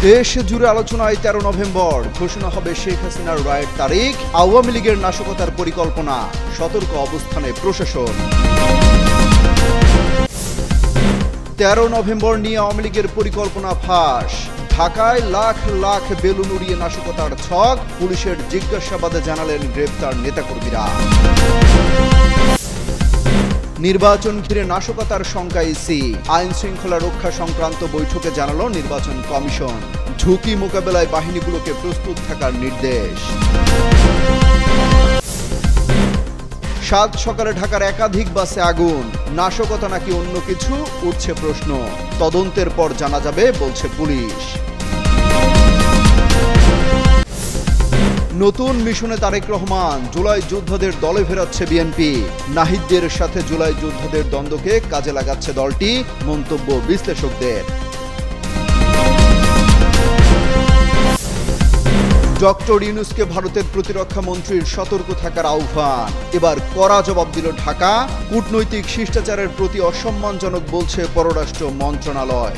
দেশ জুড়ে আলোচনায় 13 নভেম্বর ঘোষণা হবে শেখ হাসিনার রায়ের তারিখ। আওয়ামী লীগের নাশকতার পরিকল্পনা, সতর্ক অবস্থানে প্রশাসন। 13 নভেম্বর নিয়ে আওয়ামী লীগের পরিকল্পনা ফাঁস। ঢাকায় লাখ লাখ বেলুন উড়িয়ে নাশকতার ছক, পুলিশের জিজ্ঞাসাবাদে জানালেন গ্রেপ্তার নেতাকর্মীরা। নির্বাচন ঘিরে নাশকতার শঙ্কা ইসি, আইন শৃঙ্খলা রক্ষা সংক্রান্ত বৈঠকে জানালো নির্বাচন কমিশন। ঝুঁকি মোকাবেলায় বাহিনীগুলোকে প্রস্তুত থাকার নির্দেশ। সাত সকালে ঢাকার একাধিক বাসে আগুন, নাশকতা নাকি অন্য কিছু উঠছে প্রশ্ন। তদন্তের পর জানা যাবে বলছে পুলিশ। নতুন মিশনে তারেক রহমান, জুলাই যোদ্ধাদের দলে ফেরাচ্ছে বিএনপি। নাহিদদের সাথে জুলাই যোদ্ধাদের দ্বন্দ্বকে কাজে লাগাচ্ছে দলটি, মন্তব্য বিশ্লেষকদের। ডক্টর ইউনূসকে ভারতের প্রতিরক্ষা মন্ত্রীর সতর্ক থাকার আহ্বান। এবার কড়া জবাব দিল ঢাকা। কূটনৈতিক শিষ্টাচারের প্রতি অসম্মানজনক বলছে পররাষ্ট্র মন্ত্রণালয়।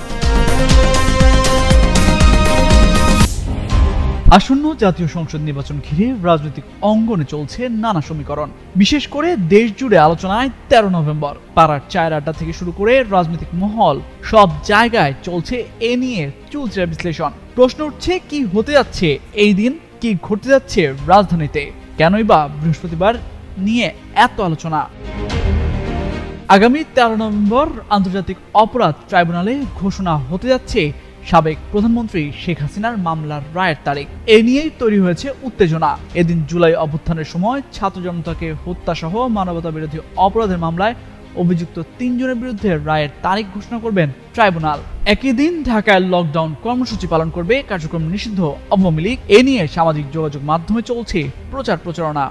আসন্ন জাতীয় সংসদ নির্বাচন ঘিরে রাজনৈতিক অঙ্গনে চলছে নানা সমীকরণ। বিশেষ করে দেশ জুড়ে আলোচনায় 13 নভেম্বর। পাড়ার চায়ের আড্ডা থেকে শুরু করে রাজনৈতিক মহল, সব জায়গায় চলছে এ নিয়ে চলছে বিশ্লেষণ। প্রশ্ন উঠছে, কি হতে যাচ্ছে এই দিন, কি ঘটতে যাচ্ছে রাজধানীতে, কেনই বা বৃহস্পতিবার নিয়ে এত আলোচনা। আগামী 13 নভেম্বর আন্তর্জাতিক অপরাধ ট্রাইব্যুনালে ঘোষণা হতে যাচ্ছে সাবেক প্রধানমন্ত্রী শেখ হাসিনার মামলার রায়ের তারিখ। এ নিয়েই তৈরি হয়েছে উত্তেজনা। এদিন জুলাই অভ্যুত্থানের সময় ছাত্র জনতাকে হত্যা সহ মানবতা বিরোধী অপরাধের মামলায় অভিযুক্ত 3 জনের বিরুদ্ধে রায়ের তারিখ ঘোষণা করবেন ট্রাইব্যুনাল। একই দিন ঢাকায় লকডাউন কর্মসূচি পালন করবে কার্যক্রম নিষিদ্ধ আওয়ামী লীগ। এ নিয়ে সামাজিক যোগাযোগ মাধ্যমে চলছে প্রচারণা।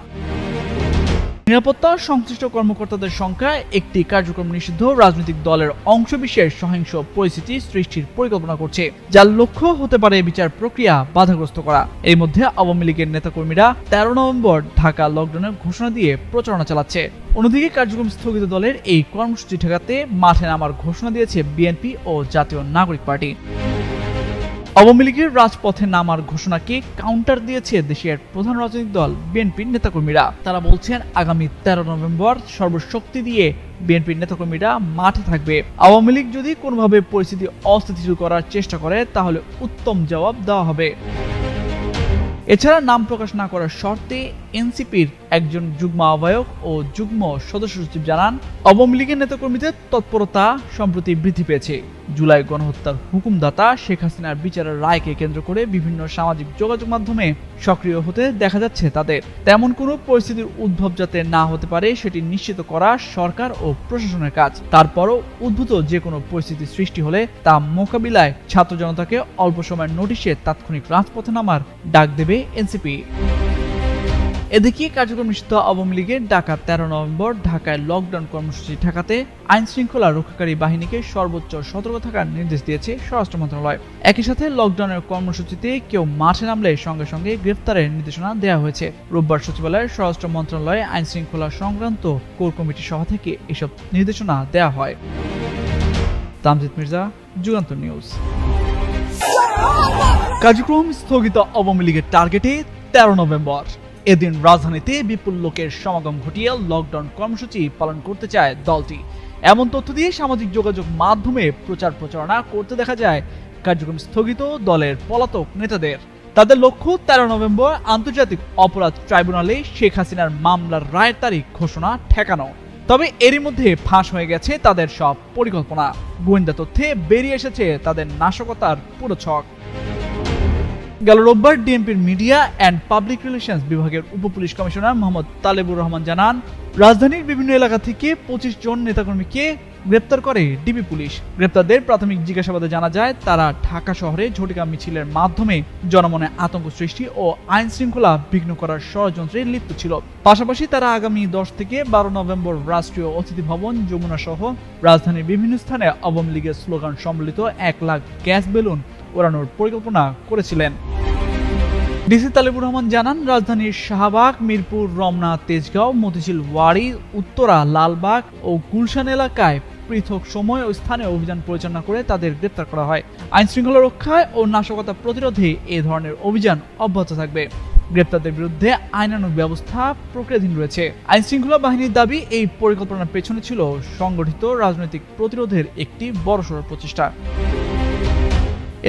নিরাপত্তা সংশ্লিষ্ট কর্মকর্তাদের সংখ্যায় একটি কার্যক্রম নিষিদ্ধ রাজনৈতিক দলের অংশবিশেষ সহিংস পরিস্থিতি সৃষ্টির পরিকল্পনা করছে, যার লক্ষ্য হতে পারে বিচার প্রক্রিয়া বাধাগ্রস্ত করা। এর মধ্যে আওয়ামী লীগের নেতাকর্মীরা 13 নভেম্বর ঢাকা লকডাউনের ঘোষণা দিয়ে প্রচারণা চালাচ্ছে। অন্যদিকে কার্যক্রম স্থগিত দলের এই কর্মসূচি ঠেকাতে মাঠে নামার ঘোষণা দিয়েছে বিএনপি ও জাতীয় নাগরিক পার্টি। আওয়ামী লীগের রাজপথে নামার ঘোষণাকে কাউন্টার দিয়েছে দেশের প্রধান রাজনৈতিক দল বিএনপির নেতাকর্মীরা। তারা বলছেন, আগামী 13 নভেম্বর সর্বশক্তি দিয়ে বিএনপির নেতাকর্মীরা মাঠে থাকবে। আওয়ামী লীগ যদি কোনোভাবে পরিস্থিতি অস্থিতিশীল করার চেষ্টা করে, তাহলে উত্তম জবাব দেওয়া হবে। এছাড়া নাম প্রকাশ না করার শর্তে এনসিপির একজন যুগ্ম আহ্বায়ক ও যুগ্ম সদস্য সচিব জানান, আওয়ামী লীগের নেতাকর্মীদের তৎপরতা সম্প্রতি বৃদ্ধি পেয়েছে। জুলাই গণহত্যার হুকুমদাতা শেখ হাসিনার বিচারের রায়কে কেন্দ্র করে বিভিন্ন সামাজিক যোগাযোগ মাধ্যমে সক্রিয় হতে দেখা যাচ্ছে তাদের। তেমন কোনো পরিস্থিতির উদ্ভব যাতে না হতে পারে সেটি নিশ্চিত করা সরকার ও প্রশাসনের কাজ। তারপরও উদ্ভূত যে কোনো পরিস্থিতি সৃষ্টি হলে তা মোকাবিলায় ছাত্র জনতাকে অল্প সময়ের নোটিশে তাৎক্ষণিক রাজপথে নামার ডাক দেবে এনসিপি। এদিকে কার্যক্রম নিষিদ্ধ আওয়ামী লীগের ডাকা 13 নভেম্বর ঢাকায় লকডাউন কর্মসূচি ঠেকাতে আইন শৃঙ্খলা রক্ষাকারী বাহিনীকে সর্বোচ্চ সতর্ক থাকার নির্দেশ দিয়েছে স্বরাষ্ট্র মন্ত্রণালয়। একই সাথে লকডাউনের কর্মসূচিতে কেউ মাঠে নামলে সঙ্গে সঙ্গে গ্রেফতারের নির্দেশনা দেওয়া হয়েছে। রোববার সচিবালয়ের স্বরাষ্ট্র মন্ত্রণালয়ে আইন শৃঙ্খলা সংক্রান্ত কোর কমিটির সভা থেকে এসব নির্দেশনা দেওয়া হয়। তামজিদ মির্জা, যুগান্তর নিউজ। কার্যক্রম স্থগিত আওয়ামী লীগের টার্গেটে 13 নভেম্বর। এদিন রাজধানীতে বিপুল লোকের সমাগম ঘটিয়ে লকডাউন কর্মসূচি পালন করতে চায় দলটি। এমন তথ্য দিয়ে সামাজিক যোগাযোগ মাধ্যমে প্রচারণা করতে দেখা যায় কার্যক্রম স্থগিত দলের পলাতক নেতাদের। তাদের লক্ষ্য 13 নভেম্বর আন্তর্জাতিক অপরাধ ট্রাইব্যুনালে শেখ হাসিনার মামলার রায়ের তারিখ ঘোষণা ঠেকানো। তবে এরই মধ্যে ফাঁস হয়ে গেছে তাদের সব পরিকল্পনা। গোয়েন্দা তথ্যে বেরিয়ে এসেছে তাদের নাশকতার পুরো ছক। গেল রোববার ডিএমপির মিডিয়া অ্যান্ড পাবলিক রিলেশনস বিভাগের উপপুলিশ কমিশনার মোহাম্মদ তালেবুর রহমান জানান, রাজধানীর বিভিন্ন এলাকা থেকে 25 জন নেতাকর্মীকে গ্রেপ্তার করে ডিবি পুলিশ। গ্রেপ্তারদের প্রাথমিক জিজ্ঞাসাবাদে জানা যায়, তারা ঢাকা শহরে ঝটিকা মিছিলের মাধ্যমে জনমনে আতঙ্ক সৃষ্টি ও আইন শৃঙ্খলা বিঘ্ন করার ষড়যন্ত্রে লিপ্ত ছিল। পাশাপাশি তারা আগামী 10 থেকে 12 নভেম্বর রাষ্ট্রীয় অতিথি ভবন, যমুনা সহ রাজধানীর বিভিন্ন স্থানে আওয়ামী লীগের স্লোগান সম্বলিত 1 লাখ গ্যাস বেলুন ওড়ানোর পরিকল্পনা করেছিলেন। ডিসি তালেবুর রহমান জানান, রাজধানীর শাহবাগ, মিরপুর, রমনা, তেজগাঁও, মতিঝিল, ওয়ারী, উত্তরা, লালবাগ ও গুলশান এলাকায় পৃথক সময় ও স্থানে অভিযান পরিচালনা করে তাদের গ্রেপ্তার করা হয়। আইন শৃঙ্খলা রক্ষায় ও নাশকতা প্রতিরোধে এ ধরনের অভিযান অব্যাহত থাকবে। গ্রেপ্তারদের বিরুদ্ধে আইনানুগ ব্যবস্থা প্রক্রিয়াধীন রয়েছে। আইন শৃঙ্খলা বাহিনীর দাবি, এই পরিকল্পনার পেছনে ছিল সংগঠিত রাজনৈতিক প্রতিরোধের একটি বড়সড় প্রচেষ্টা।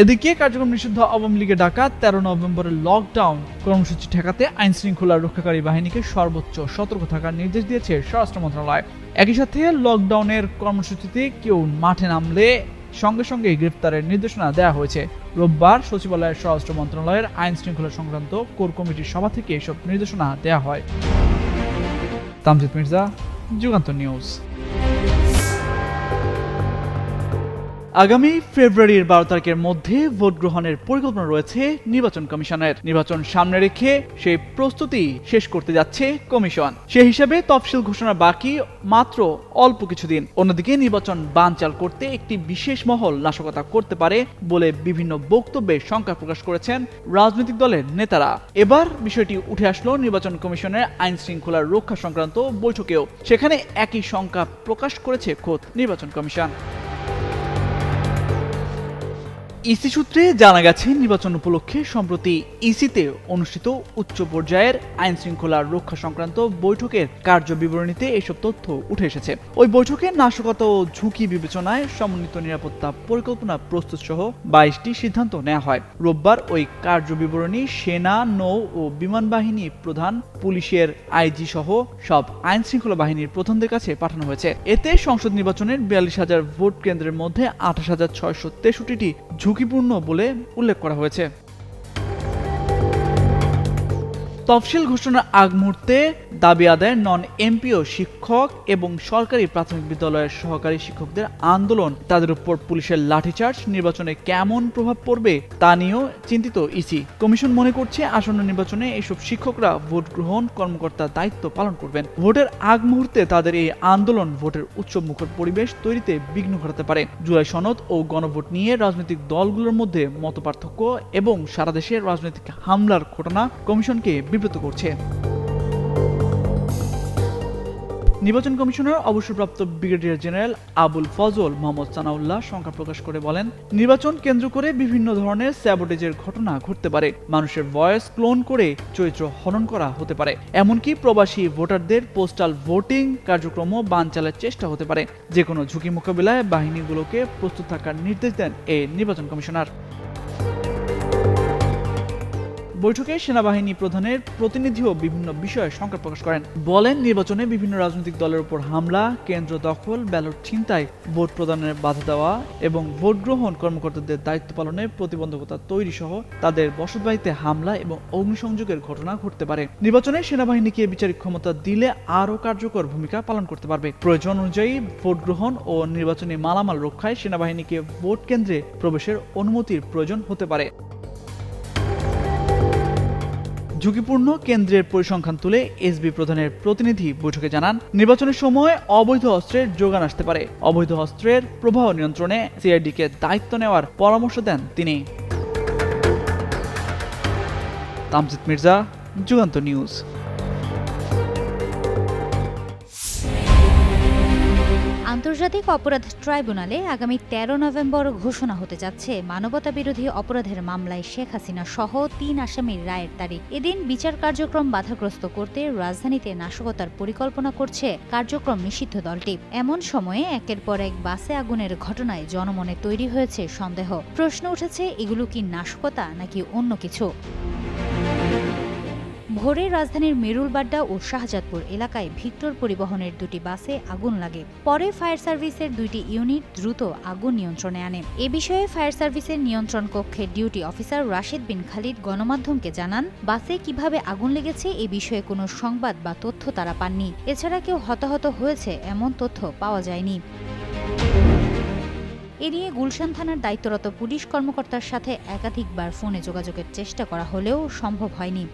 এদিকে কার্যক্রম নিষিদ্ধ আওয়ামী লীগের ডাকা 13 নভেম্বরের লকডাউন কর্মসূচি ঠেকাতে আইন শৃঙ্খলা রক্ষাকারী বাহিনীকে সর্বোচ্চ সতর্ক থাকার নির্দেশ দিয়েছে স্বরাষ্ট্র মন্ত্রণালয়। একই সাথে লকডাউনের কর্মসূচিতে কেউ মাঠে নামলে সঙ্গে সঙ্গে গ্রেফতারের নির্দেশনা দেওয়া হয়েছে। রোববার সচিবালয়ের স্বরাষ্ট্র মন্ত্রণালয়ের আইন শৃঙ্খলা সংক্রান্ত কোর কমিটির সভা থেকে এসব নির্দেশনা দেওয়া হয়। তামজিদ মির্জা, যুগান্তর নিউজ। আগামী ফেব্রুয়ারির 12 তারিখের মধ্যে ভোট গ্রহণের পরিকল্পনা রয়েছে নির্বাচন কমিশনের। নির্বাচন সামনে রেখে সেই প্রস্তুতি শেষ করতে যাচ্ছে কমিশন। সেই হিসাবে তফসিল ঘোষণা বাকি মাত্র অল্প কিছুদিন। অন্যদিকে নির্বাচন বানচাল করতে একটি বিশেষ মহল নাশকতা করতে পারে বলে বিভিন্ন বক্তব্যে শঙ্কা প্রকাশ করেছেন রাজনৈতিক দলের নেতারা। এবার বিষয়টি উঠে আসলো নির্বাচন কমিশনের আইন শৃঙ্খলা রক্ষা সংক্রান্ত বৈঠকেও। সেখানে একই শঙ্কা প্রকাশ করেছে খোদ নির্বাচন কমিশন। ইসি সূত্রে জানা গেছে, নির্বাচন উপলক্ষে সম্প্রতি ইসিতে অনুষ্ঠিত উচ্চ পর্যায়ের আইন শৃঙ্খলা রক্ষা সংক্রান্ত বৈঠকের কার্যবিবরণীতে এসব তথ্য উঠে এসেছে। ওই বৈঠকে নাশকতা ও ঝুঁকি বিবেচনায় সমন্বিত নিরাপত্তা পরিকল্পনা প্রস্তুত সহ 22টি সিদ্ধান্ত নেওয়া হয়। রোববার ওই কার্যবিবরণী সেনা, নৌ ও বিমান বাহিনী প্রধান, পুলিশের আইজি সহ সব আইন শৃঙ্খলা বাহিনীর প্রধানদের কাছে পাঠানো হয়েছে। এতে সংসদ নির্বাচনের 42,000 ভোট কেন্দ্রের মধ্যে 28,663টি ঝুঁকিপূর্ণ বলে উল্লেখ করা হয়েছে। তফসিল ঘোষণার আগ মুহূর্তে দাবি আদায় নন এমপিও শিক্ষক এবং সরকারি প্রাথমিক বিদ্যালয়ের সহকারী শিক্ষকদের আন্দোলন, তাদের উপর পুলিশের লাঠিচার্জ নির্বাচনে কেমন প্রভাব পড়বে তা নিয়েও চিন্তিত ইসি। কমিশন মনে করছে, আসন্ন নির্বাচনে এসব শিক্ষকরা ভোট গ্রহণ কর্মকর্তার দায়িত্ব পালন করবেন। ভোটের আগ মুহূর্তে তাদের এই আন্দোলন ভোটের উৎসবমুখর পরিবেশ তৈরিতে বিঘ্ন ঘটাতে পারে। জুলাই সনদ ও গণভোট নিয়ে রাজনৈতিক দলগুলোর মধ্যে মতপার্থক্য এবং সারা দেশে রাজনৈতিক হামলার ঘটনা কমিশনকে বিব্রত করছে। নির্বাচন কমিশনার অবসরপ্রাপ্ত ব্রিগেডিয়ার জেনারেল আবুল ফজল মোহাম্মদ সানাউল্লাহ শঙ্কা প্রকাশ করে বলেন, নির্বাচন কেন্দ্র করে বিভিন্ন ধরনের স্যাবোটেজের ঘটনা ঘটতে পারে। মানুষের ভয়েস ক্লোন করে চরিত্র হনন করা হতে পারে। এমনকি প্রবাসী ভোটারদের পোস্টাল ভোটিং কার্যক্রমও বানচালের চেষ্টা হতে পারে। যে কোনো ঝুঁকি মোকাবিলায় বাহিনীগুলোকে প্রস্তুত থাকার নির্দেশ দেন এই নির্বাচন কমিশনার। বৈঠকে সেনাবাহিনী প্রধানের প্রতিনিধিও বিভিন্ন বিষয়ে শঙ্কা প্রকাশ করেন। বলেন, নির্বাচনে বিভিন্ন রাজনৈতিক দলের উপর হামলা, কেন্দ্র দখল, ব্যালট ছিনতাই, ভোট প্রদানের বাধা দেওয়া এবং ভোট গ্রহণ কর্মকর্তাদের দায়িত্ব পালনে প্রতিবন্ধকতা তৈরি সহ তাদের বসতবাড়িতে হামলা এবং অগ্নিসংযোগের ঘটনা ঘটতে পারে। নির্বাচনে সেনাবাহিনীকে বিচারিক ক্ষমতা দিলে আরও কার্যকর ভূমিকা পালন করতে পারবে। প্রয়োজন অনুযায়ী ভোট গ্রহণ ও নির্বাচনী মালামাল রক্ষায় সেনাবাহিনীকে ভোট কেন্দ্রে প্রবেশের অনুমতির প্রয়োজন হতে পারে। ঝুঁকিপূর্ণ কেন্দ্রের পরিসংখ্যান তুলে এসবি প্রধানের প্রতিনিধি বৈঠকে জানান, নির্বাচনের সময় অবৈধ অস্ত্রের যোগান আসতে পারে। অবৈধ অস্ত্রের প্রবাহ নিয়ন্ত্রণে সিআইডিকে দায়িত্ব নেওয়ার পরামর্শ দেন তিনি। তামজিদ মির্জা, যুগান্তর নিউজ। আন্তর্জাতিক অপরাধ ট্রাইব্যুনালে আগামী 13 নভেম্বর ঘোষণা হতে যাচ্ছে মানবতা বিরোধী অপরাধের মামলায় শেখ হাসিনা সহ 3 আসামির রায়ের তারিখ। এদিন বিচার কার্যক্রম বাধাগ্রস্ত করতে রাজধানীতে নাশকতার পরিকল্পনা করছে কার্যক্রম নিষিদ্ধ দলটি। এমন সময়ে একের পর এক বাসে আগুনের ঘটনায় জনমনে তৈরি হয়েছে সন্দেহ। প্রশ্ন উঠেছে, এগুলো কি নাশকতা নাকি অন্য কিছু? ভোরে রাজধানীর মেরুলবাড্ডা ও শাহজাদপুর এলাকায় ভিক্টর পরিবহনের 2টি বাসে আগুন লাগে। পরে ফায়ার সার্ভিসের 2টি ইউনিট দ্রুত আগুন নিয়ন্ত্রণে আনে। এ বিষয়ে ফায়ার সার্ভিসের নিয়ন্ত্রণ কক্ষের ডিউটি অফিসার রাশিদ বিন খালিদ গণমাধ্যমকে জানান, বাসে কিভাবে আগুন লেগেছে এ বিষয়ে কোনো সংবাদ বা তথ্য তারা পাননি। এছাড়া কেউ হতাহত হয়েছে এমন তথ্য পাওয়া যায়নি। এ নিয়ে গুলশান থানার দায়িত্বরত পুলিশ কর্মকর্তার সাথে একাধিকবার ফোনে যোগাযোগের চেষ্টা করা হলেও সম্ভব হয়নি।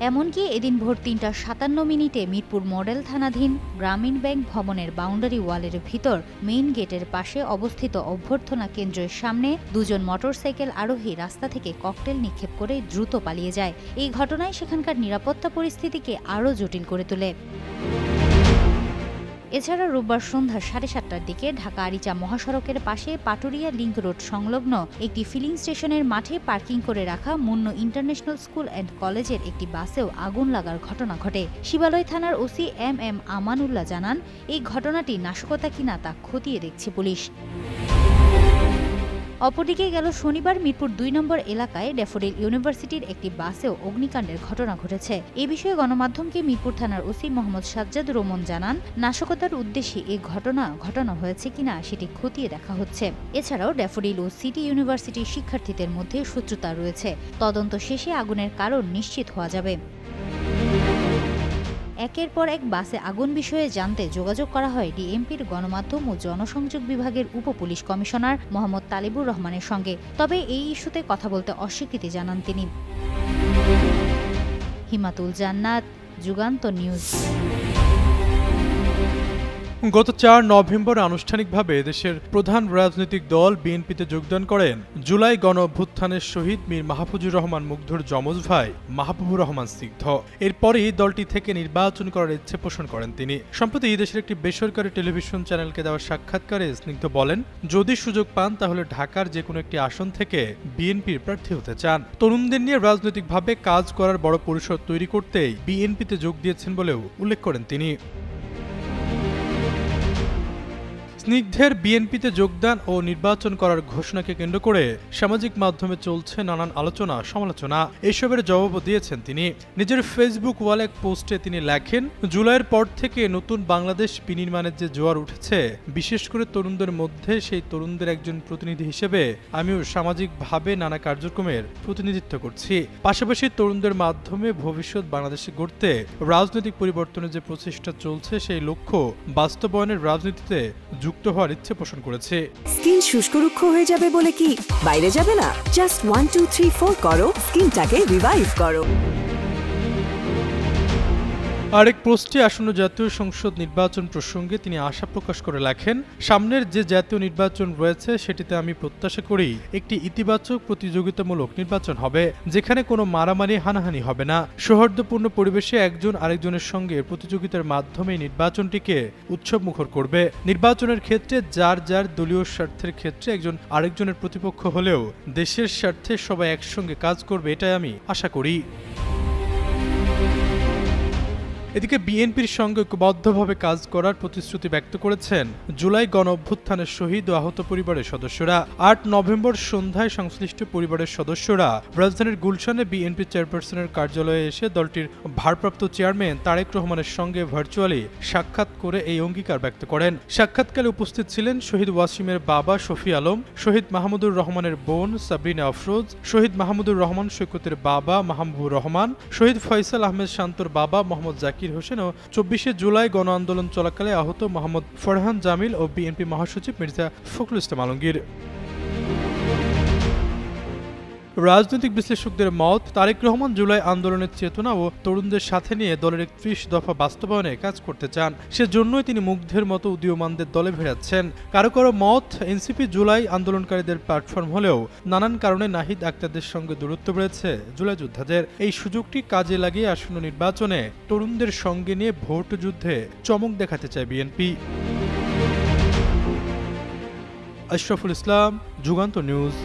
এমনকি এদিন ভোর 3:57 মিরপুর মডেল থানাধীন গ্রামীণ ব্যাংক ভবনের বাউন্ডারি ওয়ালের ভিতর মেইন গেটের পাশে অবস্থিত অভ্যর্থনা কেন্দ্রের সামনে 2 জন মোটরসাইকেল আরোহী রাস্তা থেকে ককটেল নিক্ষেপ করে দ্রুত পালিয়ে যায়। এই ঘটনায় সেখানকার নিরাপত্তা পরিস্থিতিকে আরও জটিল করে তোলে। এছাড়া রোববার সন্ধ্যা 7:30টার দিকে ঢাকা আরিচা মহাসড়কের পাশে পাটুরিয়া লিংক রোড সংলগ্ন একটি ফিলিং স্টেশনের মাঠে পার্কিং করে রাখা মুন্নু ইন্টারন্যাশনাল স্কুল অ্যান্ড কলেজের একটি বাসেও আগুন লাগার ঘটনা ঘটে। শিবালয় থানার ওসি এম আমানুল্লাহ জানান, এই ঘটনাটি নাশকতা কিনা তা খতিয়ে দেখছে পুলিশ। অপরদিকে গেল শনিবার মিরপুর 2 নম্বর এলাকায় ড্যাফোডিল ইউনিভার্সিটির একটি বাসেও অগ্নিকাণ্ডের ঘটনা ঘটেছে। এ বিষয়ে গণমাধ্যমকে মিরপুর থানার ওসি মোহাম্মদ সাজ্জাদ রোমন জানান, নাশকতার উদ্দেশ্যে এই ঘটনা হয়েছে কিনা সেটি খতিয়ে দেখা হচ্ছে। এছাড়াও ড্যাফোডিল ও সিটি ইউনিভার্সিটির শিক্ষার্থীদের মধ্যে শত্রুতা রয়েছে। তদন্ত শেষে আগুনের কারণ নিশ্চিত হওয়া যাবে। একের পর এক বাসে আগুন বিষয়ে জানতে যোগাযোগ করা হয় ডিএমপির গণমাধ্যম ও জনসংযোগ বিভাগের উপপুলিশ কমিশনার মোহাম্মদ তালিবুর রহমানের সঙ্গে। তবে এই ইস্যুতে কথা বলতে অস্বীকৃতি জানান তিনি। হিমাতুল জান্নাত, যুগান্তর নিউজ। গত 4 নভেম্বর আনুষ্ঠানিকভাবে দেশের প্রধান রাজনৈতিক দল বিএনপিতে যোগদান করেন জুলাই গণ অভ্যুত্থানের শহীদ মীর মাহফুজুর রহমান মুগ্ধর যমজ ভাই মাহবুবুর রহমান স্নিগ্ধ। এরপরই দলটি থেকে নির্বাচন করার ইচ্ছে পোষণ করেন তিনি। সম্প্রতি দেশের একটি বেসরকারি টেলিভিশন চ্যানেলকে দেওয়া সাক্ষাৎকারে স্নিগ্ধ বলেন, যদি সুযোগ পান তাহলে ঢাকার যে কোনো একটি আসন থেকে বিএনপির প্রার্থী হতে চান। তরুণদের নিয়ে রাজনৈতিকভাবে কাজ করার বড় পরিসর তৈরি করতেই বিএনপিতে যোগ দিয়েছেন বলেও উল্লেখ করেন তিনি। স্নিগ্ধের বিএনপিতে যোগদান ও নির্বাচন করার ঘোষণাকে কেন্দ্র করে সামাজিক মাধ্যমে চলছে নানান আলোচনা সমালোচনা। এসবের জবাবও দিয়েছেন তিনি। নিজের ফেসবুক ওয়ালে এক পোস্টে তিনি লেখেন, জুলাইয়ের পর থেকে নতুন বাংলাদেশ বিনির্মাণের যে জোয়ার উঠেছে, বিশেষ করে তরুণদের মধ্যে, সেই তরুণদের একজন প্রতিনিধি হিসেবে আমিও সামাজিকভাবে নানা কার্যক্রমের প্রতিনিধিত্ব করছি। পাশাপাশি তরুণদের মাধ্যমে ভবিষ্যৎ বাংলাদেশে গড়তে রাজনৈতিক পরিবর্তনের যে প্রচেষ্টা চলছে, সেই লক্ষ্য বাস্তবায়নের রাজনীতিতে যুক্ত হওয়ার ইচ্ছে পোষণ করেছে। স্কিন শুষ্ক রুক্ষ হয়ে যাবে বলে কি বাইরে যাবে না? জাস্ট 1 2 3 4 করো, স্কিনটাকে রিভাইভ করো। আরেক পোস্টে আসন্ন জাতীয় সংসদ নির্বাচন প্রসঙ্গে তিনি আশা প্রকাশ করে লেখেন, সামনের যে জাতীয় নির্বাচন রয়েছে সেটিতে আমি প্রত্যাশা করি একটি ইতিবাচক প্রতিযোগিতামূলক নির্বাচন হবে, যেখানে কোনো মারামারি হানাহানি হবে না। সৌহার্দ্যপূর্ণ পরিবেশে একজন আরেকজনের সঙ্গে প্রতিযোগিতার মাধ্যমে নির্বাচনটিকে উৎসবমুখর করবে। নির্বাচনের ক্ষেত্রে যার যার দলীয় স্বার্থের ক্ষেত্রে একজন আরেকজনের প্রতিপক্ষ হলেও দেশের স্বার্থে সবাই একসঙ্গে কাজ করবে, এটাই আমি আশা করি। এদিকে বিএনপির সঙ্গে ঐক্যবদ্ধভাবে কাজ করার প্রতিশ্রুতি ব্যক্ত করেছেন জুলাই গণ অভ্যুত্থানের শহীদ ও আহত পরিবারের সদস্যরা। 8 নভেম্বর সন্ধ্যায় সংশ্লিষ্ট পরিবারের সদস্যরা রাজধানীর গুলশানে বিএনপি চেয়ারপারসনের কার্যালয়ে এসে দলটির ভারপ্রাপ্ত চেয়ারম্যান তারেক রহমানের সঙ্গে ভার্চুয়ালি সাক্ষাৎ করে এই অঙ্গীকার ব্যক্ত করেন। সাক্ষাৎকালে উপস্থিত ছিলেন শহীদ ওয়াসিমের বাবা শফি আলম, শহীদ মাহমুদুর রহমানের বোন সাবরিনা আফরোজ, শহীদ মাহমুদুর রহমান সৈকতের বাবা মাহবুবুর রহমান, শহীদ ফয়সাল আহমেদ শান্তর বাবা মোহাম্মদ জাকির হোসেন ও 24শে জুলাই গণ আন্দোলন চলাকালে আহত মোহাম্মদ ফরহান জামিল ও বিএনপি মহাসচিব মির্জা ফখরুল ইসলাম আলমগীর। রাজনৈতিক বিশ্লেষকদের মত, তারেক রহমান জুলাই আন্দোলনের চেতনা ও তরুণদের সাথে নিয়ে দলের 31 দফা বাস্তবায়নে কাজ করতে চান। সেজন্যই তিনি মুগ্ধের মতো উদীয়মানদের দলে ভেড়াচ্ছেন। কারো কারো মত, এনসিপি জুলাই আন্দোলনকারীদের প্ল্যাটফর্ম হলেও নানান কারণে নাহিদ আক্তারদের সঙ্গে দূরত্ব বেড়েছে জুলাই যোদ্ধাদের। এই সুযোগটি কাজে লাগিয়ে আসন্ন নির্বাচনে তরুণদের সঙ্গে নিয়ে ভোট যুদ্ধে চমক দেখাতে চায় বিএনপি। আশরাফুল ইসলাম, যুগান্তর নিউজ।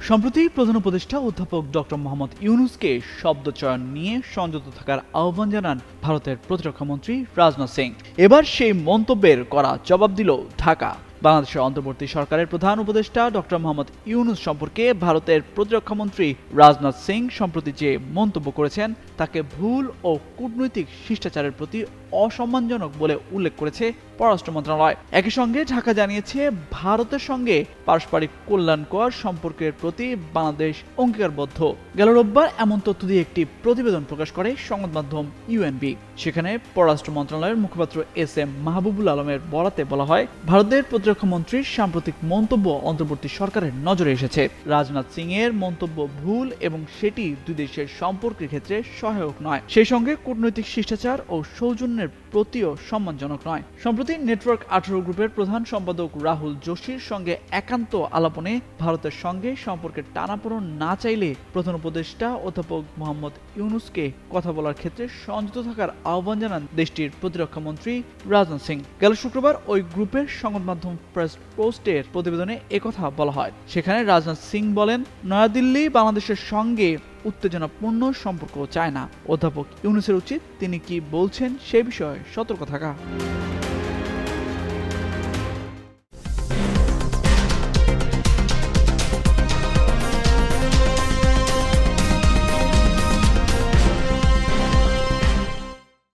সম্প্রতি প্রধান উপদেষ্টা অধ্যাপক ডক্টর মোহাম্মদ ইউনূসকে শব্দচয়ন নিয়ে সংযত থাকার আহ্বান জানান ভারতের প্রতিরক্ষামন্ত্রী রাজনাথ সিং। এবার সেই মন্তব্যের কড়া জবাব দিল ঢাকা। বাংলাদেশের অন্তর্বর্তী সরকারের প্রধান উপদেষ্টা ডক্টর মোহাম্মদ ইউনূস সম্পর্কে ভারতের প্রতিরক্ষামন্ত্রী রাজনাথ সিং সম্প্রতি যে মন্তব্য করেছেন তাকে ভুল ও কূটনৈতিক শিষ্টাচারের প্রতি অসম্মানজনক বলে উল্লেখ করেছে পররাষ্ট্র মন্ত্রণালয়। একই সঙ্গে ঢাকা জানিয়েছে, ভারতের সঙ্গে পারস্পরিক কল্যাণকর সম্পর্কের প্রতি বাংলাদেশ অঙ্গীকারবদ্ধ। গেল রোববার এমন তথ্য দিয়ে একটি প্রতিবেদন প্রকাশ করে সংবাদ মাধ্যম ইউএনবি। সেখানে পররাষ্ট্র মন্ত্রণালয়ের মুখপাত্র এস.এম. মাহবুবুল আলমের বরাতে বলা হয়, ভারতের প্রতিরক্ষামন্ত্রীর সাম্প্রতিক মন্তব্য অন্তর্বর্তী সরকারের নজরে এসেছে। রাজনাথ সিং এর মন্তব্য ভুল এবং সেটি দুই দেশের সম্পর্কের ক্ষেত্রে সহায়ক নয়। সেই সঙ্গে কূটনৈতিক শিষ্টাচার ও সৌজন্য প্রতিবেদনের প্রতিও সম্মানজনক নয়। সম্প্রতি নেটওয়ার্ক 18 গ্রুপের প্রধান সম্পাদক রাহুল যোশীর সঙ্গে একান্ত আলাপনে ভারতের সঙ্গে সম্পর্কের টানাপোড়েন না চাইলে প্রধান উপদেষ্টা অধ্যাপক মোহাম্মদ ইউনূসকে কথা বলার ক্ষেত্রে সংযত থাকার আহ্বান জানান দেশটির প্রতিরক্ষা মন্ত্রী রাজনাথ সিং। গেল শুক্রবার ওই গ্রুপের সংবাদ মাধ্যম প্রেস পোস্টের প্রতিবেদনে একথা বলা হয়। সেখানে রাজনাথ সিং বলেন, নয়াদিল্লি বাংলাদেশের সঙ্গে উত্তেজনাপূর্ণ সম্পর্ক চায় না। অধ্যাপক ইউনূসের উচিত তিনি কি বলছেন সে বিষয়ে সতর্ক থাকা।